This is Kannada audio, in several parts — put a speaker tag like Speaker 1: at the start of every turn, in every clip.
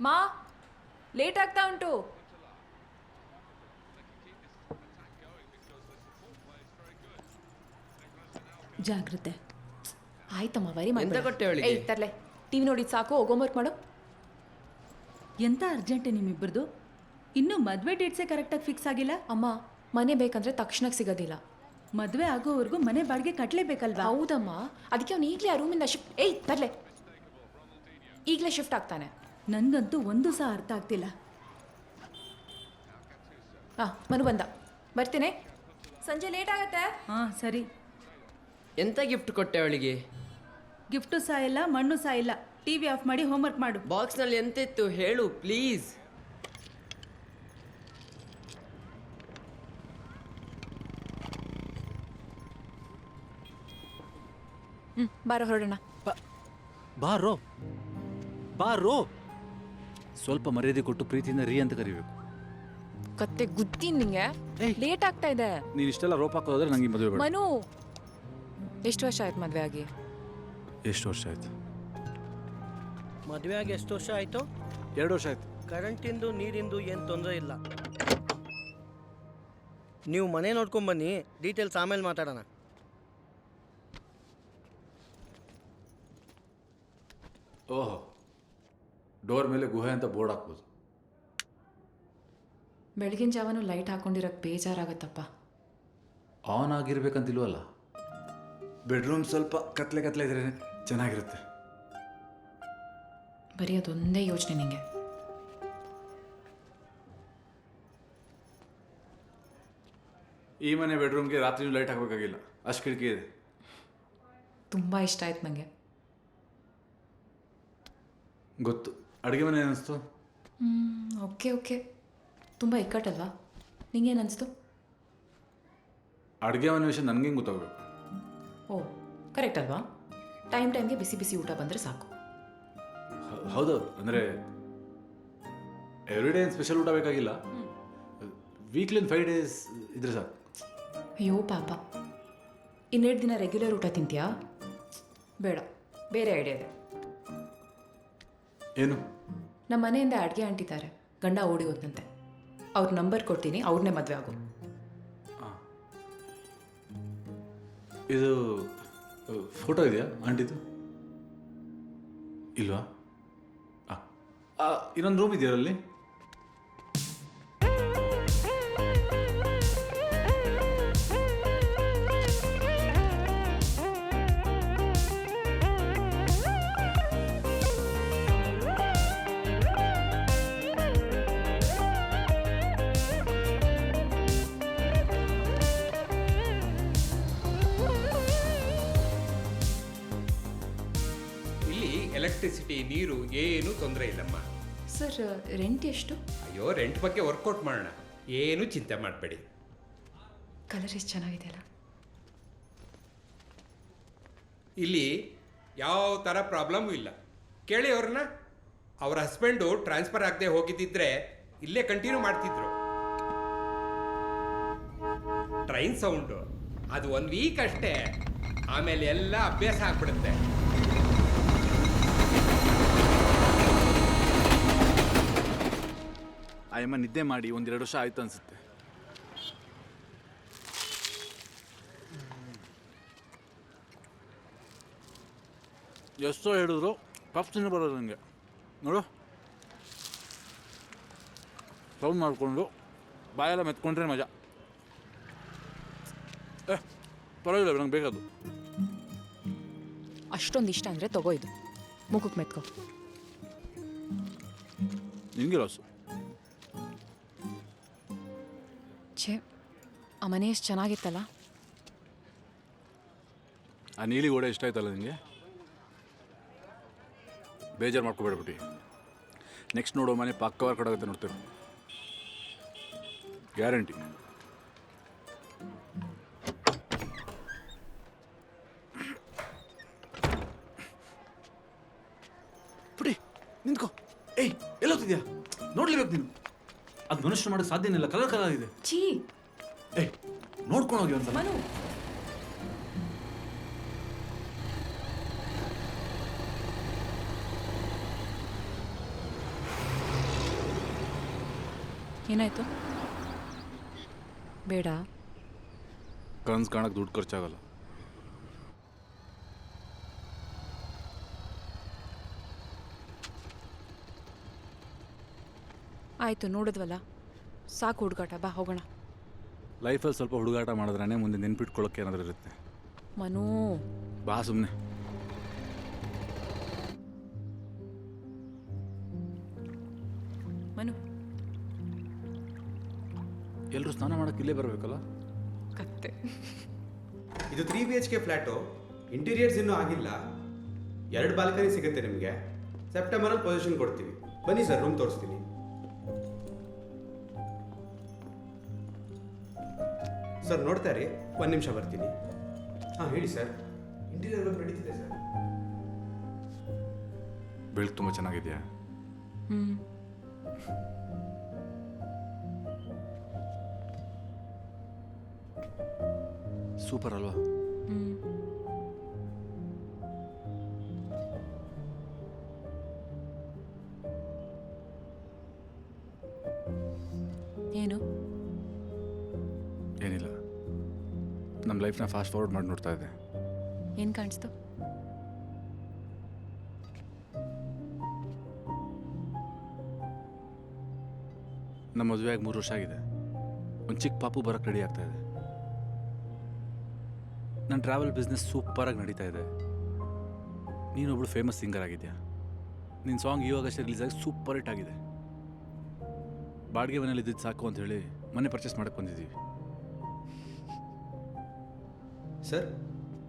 Speaker 1: ಮಾ ಲೇಟ್ ಆಗ್ತಾ ಉಂಟು.
Speaker 2: ಜಾಗ್ರತೆ.
Speaker 1: ಆಯ್ತಮ್ಮ, ವರಿ
Speaker 3: ಎಂತ ಕೊಟ್ಟೆ ಅವಳಿಗೆ?
Speaker 1: ಏಯ್ ತರ್ಲೆ, ಟಿವಿ ನೋಡಿದ್ ಸಾಕು, ಹೋಮ್ವರ್ಕ್ ಮಾಡು.
Speaker 2: ಎಂತ ಅರ್ಜೆಂಟೆ ನಿಮ್ಮಿಬ್ಬರದು? ಇನ್ನೂ ಮದುವೆ ಡೇಟ್ಸೇ ಕರೆಕ್ಟಾಗಿ ಫಿಕ್ಸ್ ಆಗಿಲ್ಲ.
Speaker 1: ಅಮ್ಮ, ಮನೆ ಬೇಕಂದ್ರೆ ತಕ್ಷಣಕ್ಕೆ ಸಿಗೋದಿಲ್ಲ.
Speaker 2: ಮದುವೆ ಆಗೋವರೆಗೂ ಮನೆ ಬಾಡಿಗೆ ಕಟ್ಟಲೇಬೇಕಲ್ವಾ?
Speaker 1: ಹೌದಮ್ಮ, ಅದಕ್ಕೆ ಅವ್ನು ಈಗಲೇ ಆ ರೂಮಿಂದ ಶಿಫ್ಟ್. ಏಯ್ ತರ್ಲೆ, ಈಗಲೇ ಶಿಫ್ಟ್ ಆಗ್ತಾನೆ.
Speaker 2: ನನಗಂತೂ ಒಂದು ಸಹ ಅರ್ಥ ಆಗ್ತಿಲ್ಲ.
Speaker 1: ಮನು ಬಂದ, ಬರ್ತೀನಿ. ಸಂಜೆ ಲೇಟ್ ಆಗತ್ತೆ.
Speaker 2: ಹಾಂ ಸರಿ.
Speaker 3: ಎಂತ ಗಿಫ್ಟ್ ಕೊಟ್ಟೆ ಅವಳಿಗೆ?
Speaker 2: ಗಿಫ್ಟು ಸಹ ಇಲ್ಲ, ಮಣ್ಣು ಸಹ ಇಲ್ಲ. ಟಿವಿ ಆಫ್ ಮಾಡಿ ಹೋಮ್ವರ್ಕ್ ಮಾಡು.
Speaker 3: ಬಾಕ್ಸ್ನಲ್ಲಿ ಎಂತ ಇತ್ತು ಹೇಳು ಪ್ಲೀಸ್.
Speaker 1: ಬಾರೋ ಹೊರಡೋಣ.
Speaker 4: ಬಾರೋ ಬಾರೋ. ಸ್ವಲ್ಪ ಮರ್ಯಾದೆ ಕೊಟ್ಟು ಪ್ರೀತಿಯಿಂದ ರೀ ಅಂತ ಕರಿಬೇಕು.
Speaker 1: ಕತ್ತೆ ಗುದ್ದಿನ್ ನಿಂಗೆ. ಲೇಟ್ ಆಗ್ತಾ ಇದೆ.
Speaker 4: ನೀನು ಇಷ್ಟೆಲ್ಲ ರೋಪ್ ಹಾಕೋದ್ರೆ ನಂಗೆ ಮದುವೆ ಬೇಡ.
Speaker 1: ಮನು, ಎಷ್ಟು ವರ್ಷ ಆಯ್ತು ಮದುವೆ ಆಗಿ?
Speaker 4: ಎಷ್ಟು ವರ್ಷ ಆಯ್ತು?
Speaker 5: ಮದುವೆ ಆಗಿ ಎಷ್ಟು ವರ್ಷ ಆಯಿತು?
Speaker 4: 2 ವರ್ಷ ಆಯ್ತು.
Speaker 5: ಕರೆಂಟಿಂದು ನೀರಿಂದು ಏನು ತೊಂದರೆ ಇಲ್ಲ. ನೀವು ಮನೆ ನೋಡ್ಕೊಂಬನ್ನಿ, ಡೀಟೇಲ್ಸ್ ಆಮೇಲೆ ಮಾತಾಡೋಣ.
Speaker 4: ಓಹೋ, ಡೋರ್ ಮೇಲೆ ಗುಹೆ ಅಂತ ಬೋರ್ಡ್ ಹಾಕ್ಬೋದು.
Speaker 1: ಬೆಳಗಿನ ಜಾವನು ಲೈಟ್ ಹಾಕೊಂಡಿರಕ್ಕೆ ಬೇಜಾರಾಗತ್ತಪ್ಪ.
Speaker 4: ಆನ್ ಆಗಿರ್ಬೇಕಂತಿಲ್ವಲ್ಲ. ಬೆಡ್ರೂಮ್ ಸ್ವಲ್ಪ ಕತ್ಲೆ ಕತ್ಲೆ ಇದ್ರೆ ಚೆನ್ನಾಗಿರುತ್ತೆ.
Speaker 1: ಬರೀ ಅದೊಂದೇ ಯೋಚನೆ ನಿಂಗೆ.
Speaker 4: ಈ ಮನೆ ಬೆಡ್ರೂಮ್ಗೆ ರಾತ್ರಿನೂ ಲೈಟ್ ಹಾಕಬೇಕಾಗಿಲ್ಲ, ಅಷ್ಟು ಕಿಟಕಿ ಇದೆ.
Speaker 1: ತುಂಬ ಇಷ್ಟ ಆಯ್ತು ನನಗೆ.
Speaker 4: ಗೊತ್ತು. ಅಡುಗೆ ಮನೆ ಅನ್ನಿಸ್ತು?
Speaker 1: ಓಕೆ ಓಕೆ, ತುಂಬ ಇಕ್ಕಟ್ಟಲ್ವಾ? ನಿಂಗೇನು ಅನಿಸ್ತು?
Speaker 4: ಅಡುಗೆ ಮನೆ ವಿಷಯ ನನಗೆ ಗೊತ್ತಾಗಬೇಕು.
Speaker 1: ಓ, ಕರೆಕ್ಟ್ ಅಲ್ವಾ? ಟೈಮ್ಗೆ ಬಿಸಿ ಬಿಸಿ ಊಟ ಬಂದರೆ ಸಾಕು.
Speaker 4: ಹೌದು, ಅಂದರೆ ಎವ್ರಿ ಡೇ ಏನು ಸ್ಪೆಷಲ್ ಊಟ ಬೇಕಾಗಿಲ್ಲ. ವೀಕ್ಲಿ 5 days ಇದ್ರೆ ಸಾಕು.
Speaker 1: ಅಯ್ಯೋ ಪಾಪ, 2 ದಿನ ರೆಗ್ಯುಲರ್ ಊಟ ತಿಂತೀಯಾ? ಬೇಡ, ಬೇರೆ ಐಡಿಯಾ ಇದೆ.
Speaker 4: ಏನು?
Speaker 1: ನಮ್ಮ ಮನೆಯಿಂದ ಅಡುಗೆ ಅಂಟಿದ್ದಾರೆ, ಗಂಡ ಓಡಿ ಹೋದಂತೆ. ಅವ್ರ ನಂಬರ್ ಕೊಡ್ತೀನಿ, ಅವ್ರನ್ನೇ ಮದುವೆ ಆಗು.
Speaker 4: ಇದು ಫೋಟೋ ಇದೆಯಾ ಆಂಟಿದು? ಇಲ್ವಾ? ಇನ್ನೊಂದು ರೂಮ್ ಇದೆಯರಲ್ಲಿ?
Speaker 6: ಎಲೆಕ್ಟ್ರಿಸಿಟಿ, ನೀರು ಏನು ತೊಂದರೆ ಇಲ್ಲಮ್ಮ.
Speaker 1: ಸರ್, ರೆಂಟ್ ಎಷ್ಟು?
Speaker 6: ಅಯ್ಯೋ, ರೆಂಟ್ ಬಗ್ಗೆ ವರ್ಕೌಟ್ ಮಾಡೋಣ, ಏನು ಚಿಂತೆ ಮಾಡಬೇಡಿ.
Speaker 1: ಕಲರ್ ಎಷ್ಟು ಚೆನ್ನಾಗಿದೆ ಅಲ್ಲ.
Speaker 6: ಇಲ್ಲಿ ಯಾವ ಥರ ಪ್ರಾಬ್ಲಮ್ಮು ಇಲ್ಲ. ಕೇಳಿ ಅವ್ರನ್ನ. ಅವ್ರ ಹಸ್ಬೆಂಡು ಟ್ರಾನ್ಸ್ಫರ್ ಆಗದೆ ಹೋಗಿದ್ದಿದ್ರೆ ಇಲ್ಲೇ ಕಂಟಿನ್ಯೂ ಮಾಡ್ತಿದ್ರು. ಟ್ರೈನ್ ಸೌಂಡು ಅದು 1 ವೀಕ್ ಅಷ್ಟೇ, ಆಮೇಲೆ ಎಲ್ಲ ಅಭ್ಯಾಸ ಆಗ್ಬಿಡುತ್ತೆ.
Speaker 4: ಅಯ್ಯಮ್ಮ ನಿದ್ದೆ ಮಾಡಿ 1-2 ವರ್ಷ ಆಯ್ತು ಅನ್ಸುತ್ತೆ. ಎಷ್ಟೋ ಹೇಳಿದ್ರು ಪಪ್ಸಿನ ಬರೋದು ನನಗೆ. ನೋಡು, ಸೌಂಡ್ ಮಾಡಿಕೊಂಡು ಬಾಯೆಲ್ಲ ಮೆತ್ಕೊಂಡ್ರೆ ಮಜಾ. ಪರವಾಗಿಲ್ಲ, ನಂಗೆ ಬೇಕದು.
Speaker 1: ಅಷ್ಟೊಂದು ಇಷ್ಟ ಅಂದರೆ ತಗೋ, ಇದು ಮುಖಕ್ಕೆ ಮೆತ್ಕೋ.
Speaker 4: ನಿಮಗೆ ಲಾಸು.
Speaker 1: ಛೇ, ಆ ಮನೆ ಎಷ್ಟು ಚೆನ್ನಾಗಿತ್ತಲ್ಲ.
Speaker 4: ಆ ನೀಲಿ ಗೋಡೆ ಇಷ್ಟ ಆಯ್ತಲ್ಲ ನಿಮಗೆ? ಬೇಜಾರು ಮಾಡ್ಕೊಬೇಡ್ಬಿಟ್ಟು. ನೆಕ್ಸ್ಟ್ ನೋಡೋ ಮನೆ ಪಕ್ಕವರ್ ಕಡಾಗುತ್ತೆ, ನೋಡ್ತೀರ, ಗ್ಯಾರಂಟಿ. ಪುಡಿ ನಿಂತ್ಕೋ. ಏಯ್, ಎಲ್ಲೋಗ್ತಿದ್ಯಾ? ನೋಡ್ಲೇಬೇಕು ನೀನು. ಅದು ಮನುಷ್ಯ ಮಾಡೋಕ್ಕೆ ಸಾಧ್ಯನೇ ಇಲ್ಲ, ಕಲರ್ ಕಲರ್ ಇದೆ.
Speaker 1: ಛೀ,
Speaker 4: ಏಯ್, ನೋಡ್ಕೊಂಡು ಹೋಗಿ ಒಂದ್ಸಲ.
Speaker 1: ಮನು, ಏನಾಯ್ತು? ಬೇಡ.
Speaker 4: ಕನ್ಸು ಕಾಣಕ್ಕೆ ದುಡ್ಡು ಖರ್ಚಾಗಲ್ಲ.
Speaker 1: ಆಯಿತು, ನೋಡಿದ್ವಲ್ಲ, ಸಾಕು ಹುಡುಗಾಟ, ಬಾ ಹೋಗೋಣ.
Speaker 4: ಲೈಫಲ್ಲಿ ಸ್ವಲ್ಪ ಹುಡುಗಾಟ ಮಾಡಿದ್ರೇ ಮುಂದೆ ನೆನ್ಪಿಟ್ಕೊಳ್ಳೋಕೆ ಏನಾದರೂ ಇರುತ್ತೆ.
Speaker 1: ಮನು,
Speaker 4: ಬಾ ಸುಮ್ಮನೆ.
Speaker 1: ಮನು,
Speaker 4: ಎಲ್ಲರೂ ಸ್ನಾನ ಮಾಡೋಕ್ಕೆ ಇಲ್ಲೇ ಬರಬೇಕಲ್ಲ?
Speaker 1: ಕತ್ತೆ.
Speaker 7: ಇದು 3 BHK ಫ್ಲ್ಯಾಟು. ಇಂಟೀರಿಯರ್ಸ್ ಇನ್ನೂ ಆಗಿಲ್ಲ. 2 ಬಾಲ್ಕನಿ ಸಿಗುತ್ತೆ ನಿಮಗೆ. ಸೆಪ್ಟೆಂಬರಲ್ಲಿ ಪೊಸಿಷನ್ ಕೊಡ್ತೀವಿ. ಬನ್ನಿ ಸರ್, ರೂಮ್ ತೋರಿಸ್ತೀನಿ. ಸರ್ ನೋಡ್ತಾ ಇರಿ, 1 ನಿಮಿಷ ಬರ್ತೀನಿ. ಹಾಂ ಹೇಳಿ ಸರ್. ಇಂಟೀರಿಯರ್ ವರ್ಕ್ ನಡೀತಿದೆ ಸರ್.
Speaker 4: ಬೆಳಕು ತುಂಬ ಚೆನ್ನಾಗಿದೆಯಾ?
Speaker 1: ಹ್ಞೂ.
Speaker 4: ಸೂಪರ್ ಅಲ್ವಾ?
Speaker 1: ಹ್ಞೂ. ಏನು?
Speaker 4: ಏನಿಲ್ಲ, ನಮ್ಮ ಲೈಫ್ನ ಫಾಸ್ಟ್ ಫಾರ್ವರ್ಡ್ ಮಾಡಿ ನೋಡ್ತಾ ಇದ್ದೆ.
Speaker 1: ಏನು ಕಾಣಿಸ್ತು?
Speaker 4: ನಮ್ಮ ಮದುವೆಯಾಗಿ 3 ವರ್ಷ ಆಗಿದೆ. ಒಂದು ಚಿಕ್ಕ ಪಾಪು ಬರೋಕ್ಕೆ ರೆಡಿ ಆಗ್ತಾ ಇದೆ. ನನ್ನ ಟ್ರಾವೆಲ್ ಬಿಸ್ನೆಸ್ ಸೂಪರಾಗಿ ನಡೀತಾ ಇದೆ. ನೀನೊಬ್ಳು ಫೇಮಸ್ ಸಿಂಗರ್ ಆಗಿದೆಯಾ. ನಿನ್ನ ಸಾಂಗ್ ಇವಾಗಷ್ಟೇ ರಿಲೀಸ್ ಆಗಿ ಸೂಪರ್ ಹಿಟ್ ಆಗಿದೆ. ಬಾಡಿಗೆ ಮನೇಲಿ ಇದ್ದಿದ್ದು ಸಾಕು ಅಂತ ಹೇಳಿ ಮನೆ ಪರ್ಚೇಸ್ ಮಾಡಕ್ಕೆ ಬಂದಿದ್ದೀವಿ.
Speaker 7: ಸರ್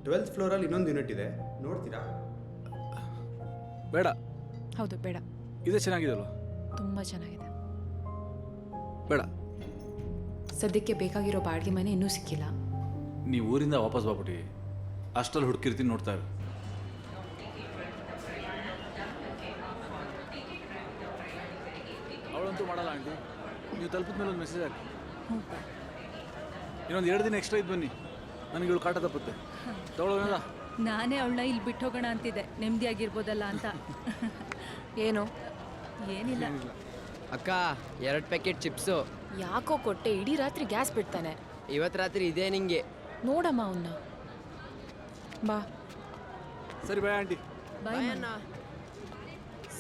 Speaker 7: 12th ಫ್ಲೋರಲ್ಲಿ ಇನ್ನೊಂದು ಯೂನಿಟ್ ಇದೆ, ನೋಡ್ತೀರಾ?
Speaker 4: ಬೇಡ,
Speaker 1: ಹೌದು, ಬೇಡ.
Speaker 4: ಇದೇ ಚೆನ್ನಾಗಿದೆ ಅಲ್ವಾ?
Speaker 1: ತುಂಬ ಚೆನ್ನಾಗಿದೆ.
Speaker 4: ಬೇಡ.
Speaker 1: ಸದ್ಯಕ್ಕೆ ಬೇಕಾಗಿರೋ ಬಾಡಿಗೆ ಮನೆ ಇನ್ನೂ ಸಿಕ್ಕಿಲ್ಲ.
Speaker 4: ನೀವು ಊರಿಂದ ವಾಪಸ್ ಬಾಬಿಟ್ಟು ಅಷ್ಟಲ್ಲಿ ಹುಡುಕಿರ್ತೀನಿ, ನೋಡ್ತಾ ಇರು. ಅವಳಂತೂ ಮಾಡಲ್ಲ ಆಂಟಿ. ನೀವು ತಲುಪಿದ ಮೇಲೆ ಒಂದು ಮೆಸೇಜ್ ಹಾಕಿ. ಇನ್ನೊಂದು 2 ದಿನ ಎಕ್ಸ್ಟ್ರಾ ಇದ್ದು ಬನ್ನಿ, ನನಗೆ ಇವಳು ಕಾಟ ತಪ್ಪುತ್ತೆ. ತಗೊಳ್ಳೋಣ.
Speaker 2: ನಾನೇ ಅವಳನ್ನ ಇಲ್ಲಿ ಬಿಟ್ಟು ಹೋಗೋಣ ಅಂತಿದ್ದೆ, ನೆಮ್ಮದಿಯಾಗಿರ್ಬೋದಲ್ಲ ಅಂತ.
Speaker 1: ಏನು?
Speaker 2: ಏನಿಲ್ಲ.
Speaker 3: ಅಕ್ಕ 2 ಪ್ಯಾಕೆಟ್ ಚಿಪ್ಸು.
Speaker 1: ಯಾಕೋ ಕೊಟ್ಟೆ? ಇಡೀ ರಾತ್ರಿ ಗ್ಯಾಸ್ ಬಿಡ್ತಾನೆ.
Speaker 3: ಇವತ್ತು ರಾತ್ರಿ ಇದೇ ನಿಂಗೆ.
Speaker 1: ನೋಡಮ್ಮ ಅವನ್ನ. ಬಾ.
Speaker 4: ಸರಿ ಬಾಯ್ ಆಂಟಿ.
Speaker 2: ಬಾಯ್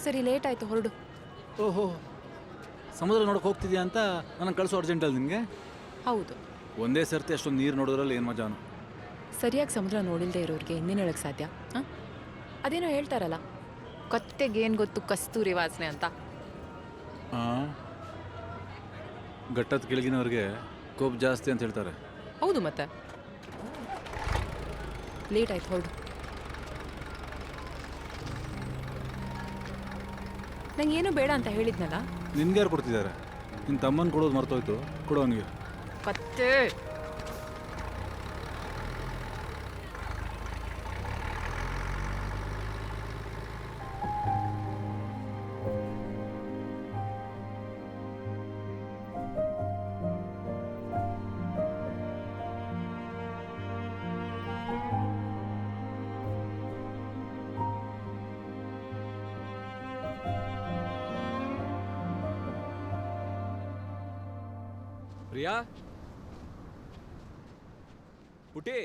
Speaker 1: ಸರಿ, ಲೇಟ್ ಆಯಿತು, ಹೊರಡು.
Speaker 4: ಓಹೋ, ಸಮುದ್ರ ನೋಡೋಕೆ ಹೋಗ್ತಿದ್ಯಾ ಅಂತ ನನಗೆ ಕಳಿಸೋ ಅರ್ಜೆಂಟಲ್ಲಿ ನಿನಗೆ?
Speaker 1: ಹೌದು.
Speaker 4: ಒಂದೇ ಸರ್ತಿ ಅಷ್ಟೊಂದು ನೀರು ನೋಡೋದ್ರಲ್ಲಿ ಏನು ಮಜಾನು.
Speaker 1: ಸರಿಯಾಗಿ ಸಮುದ್ರ ನೋಡಿಲ್ದೇ ಇರೋರಿಗೆ ಇನ್ನೇನು ಹೇಳಕ್ಕೆ ಸಾಧ್ಯ? ಹಾಂ, ಅದೇನೋ ಹೇಳ್ತಾರಲ್ಲ, ಕತ್ತೆಗೇನು ಗೊತ್ತು ಕಸ್ತೂರಿ ವಾಸನೆ ಅಂತ.
Speaker 4: ಹಾಂ, ಘಟ್ಟದ ಕೆಳಗಿನವ್ರಿಗೆ ಕೋಪ ಜಾಸ್ತಿ ಅಂತ ಹೇಳ್ತಾರೆ.
Speaker 1: ಹೌದು, ಮತ್ತೆ ಲೇಟ್ ಆಯ್ತು, ಹೊರಡು. ನಂಗೇನು ಬೇಡ ಅಂತ ಹೇಳಿದ್ನಲ್ಲ.
Speaker 4: ನಿನ್ಗೆ ಯಾರು ಕೊಡ್ತಿದ್ದಾರೆ? ನಿನ್ನ ತಮ್ಮನ ಕೊಡೋದು ಮರ್ತೋಯ್ತು, ಕೊಡು ಅವನಿಗೆ.
Speaker 1: ಕತ್ತೆ.
Speaker 8: ಪ್ರಿಯಾ, ಪುಟಿ,